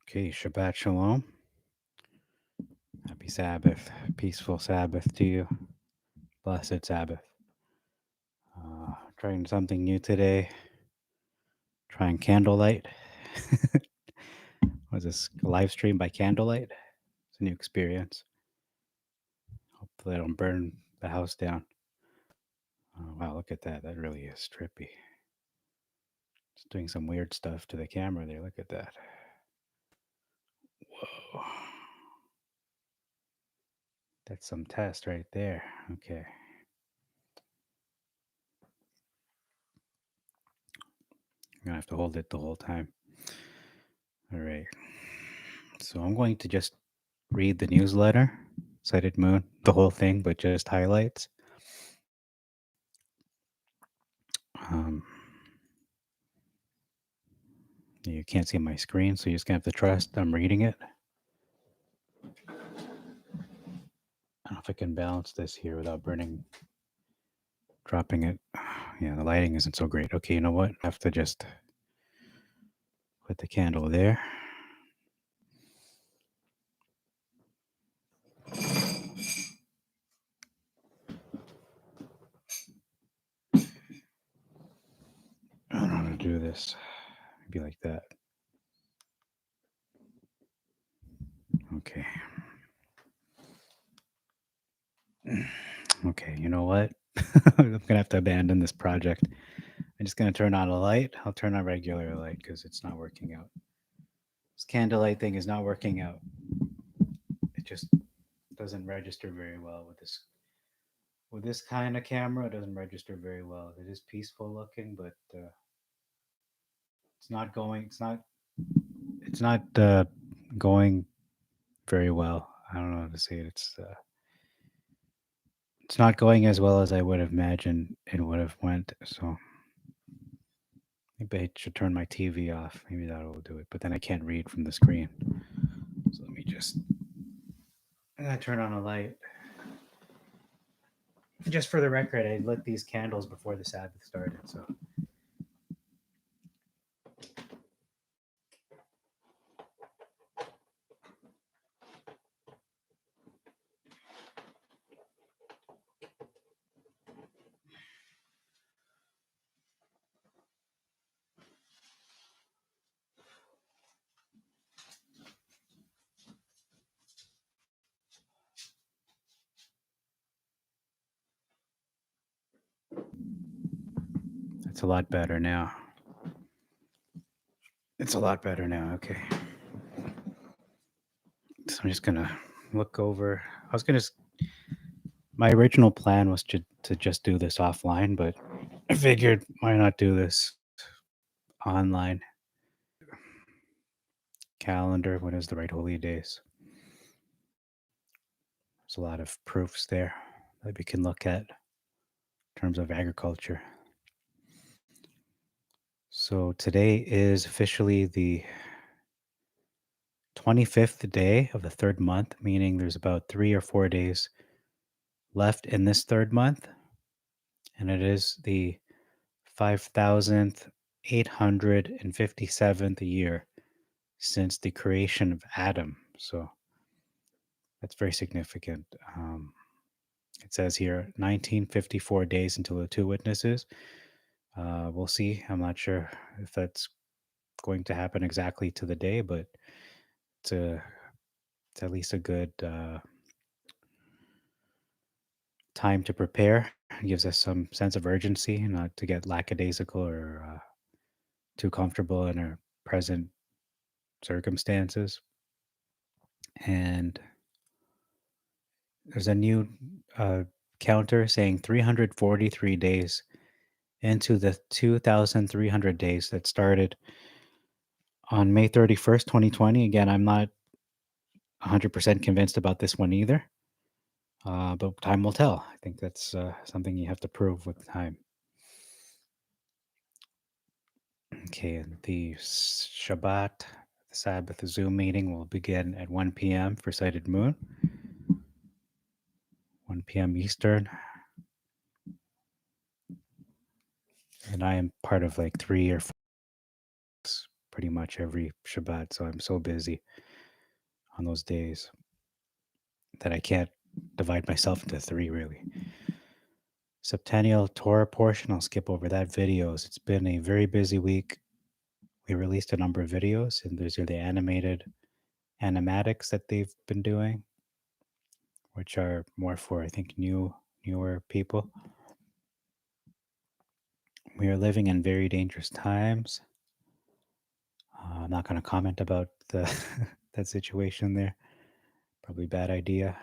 Okay, Shabbat Shalom. Happy Sabbath. Peaceful Sabbath to you. Blessed Sabbath. Trying something new today. Trying candlelight. Was this a live stream by candlelight? It's a new experience. Hopefully, I don't burn the house down. Oh, wow, look at that. That really is trippy. It's doing some weird stuff to the camera there. Look at that. Whoa. That's some test right there. Okay. I'm going to have to hold it the whole time. All right. So I'm going to just read the newsletter, Sighted Moon, the whole thing, but just highlights. Um, you can't see my screen, so you're just going to have to trust I'm reading it. I don't know if I can balance this here without dropping it. Yeah, the lighting isn't so great. Okay, you know what? I have to just put the candle there. I don't know how to do this. Maybe like that. Okay. Okay, you know what? I'm going to have to abandon this project. I'm just going to turn on a light. I'll turn on regular light because it's not working out. This candlelight thing is not working out. It just doesn't register very well with this kind of camera. It doesn't register very well. It is peaceful looking, but it's not going. It's not going very well. I don't know how to say it. It's not going as well as I would have imagined it would have went. So maybe I should turn my TV off. Maybe that will do it. But then I can't read from the screen. So let me just. I'm gonna turn on a light. Just for the record, I lit these candles before the Sabbath started. So it's a lot better now. It's a lot better now. Okay. So I'm just gonna look over. My original plan was to just do this offline, but I figured why not do this online. Calendar, what is the right holy days? There's a lot of proofs there that we can look at in terms of agriculture. So today is officially the 25th day of the third month, meaning there's about 3 or 4 days left in this third month. And it is the 5,857th year since the creation of Adam. So that's very significant. It says here 1954 days until the two witnesses. We'll see. I'm not sure if that's going to happen exactly to the day, but it's, it's at least a good time to prepare. It gives us some sense of urgency, not to get lackadaisical or too comfortable in our present circumstances. And there's a new counter saying 343 days into the 2,300 days that started on May 31st, 2020. Again, I'm not 100% convinced about this one either, but time will tell. I think that's something you have to prove with time. Okay, the Shabbat, the Sabbath Zoom meeting will begin at 1 p.m. for Sighted Moon, 1 p.m. Eastern. And I am part of like 3 or 4 pretty much every Shabbat. So I'm so busy on those days that I can't divide myself into 3 really. Septennial Torah portion, I'll skip over that videos. It's been a very busy week. We released a number of videos, and those are the animatics that they've been doing, which are more for I think newer people. We are living in very dangerous times. I'm not going to comment about the that situation there. Probably bad idea.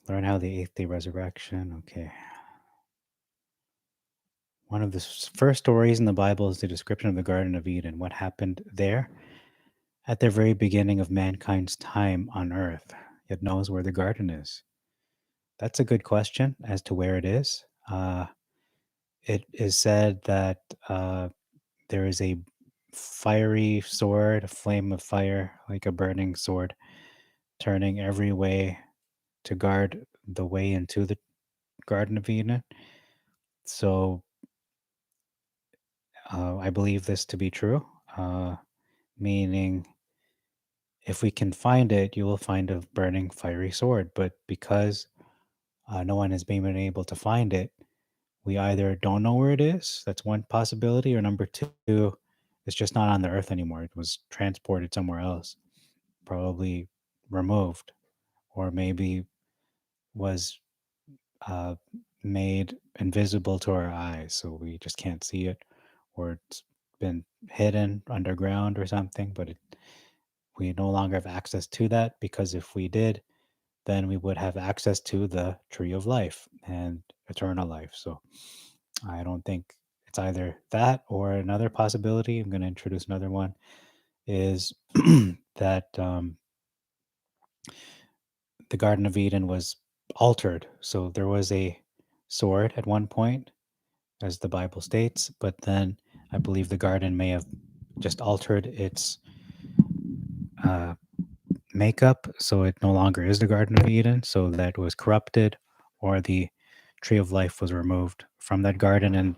Learn how the 8th day resurrection. Okay. One of the first stories in the Bible is the description of the Garden of Eden. What happened there at the very beginning of mankind's time on earth? It knows where the garden is. That's a good question as to where it is. It is said that there is a fiery sword, a flame of fire, like a burning sword, turning every way to guard the way into the Garden of Eden. So I believe this to be true, meaning if we can find it, you will find a burning fiery sword. But because no one has been able to find it, we either don't know where it is. That's one possibility. Or number two, it's just not on the earth anymore. It was transported somewhere else, probably removed, or maybe was uh, made invisible to our eyes. So we just can't see it, or it's been hidden underground or something. But we no longer have access to that, because if we did, then we would have access to the tree of life and eternal life. So I don't think it's either that or another possibility. I'm going to introduce another one is that the Garden of Eden was altered. So there was a sword at one point, as the Bible states, but then I believe the garden may have just altered its uh, makeup, so it no longer is the Garden of Eden. So that was corrupted, or the tree of life was removed from that garden, and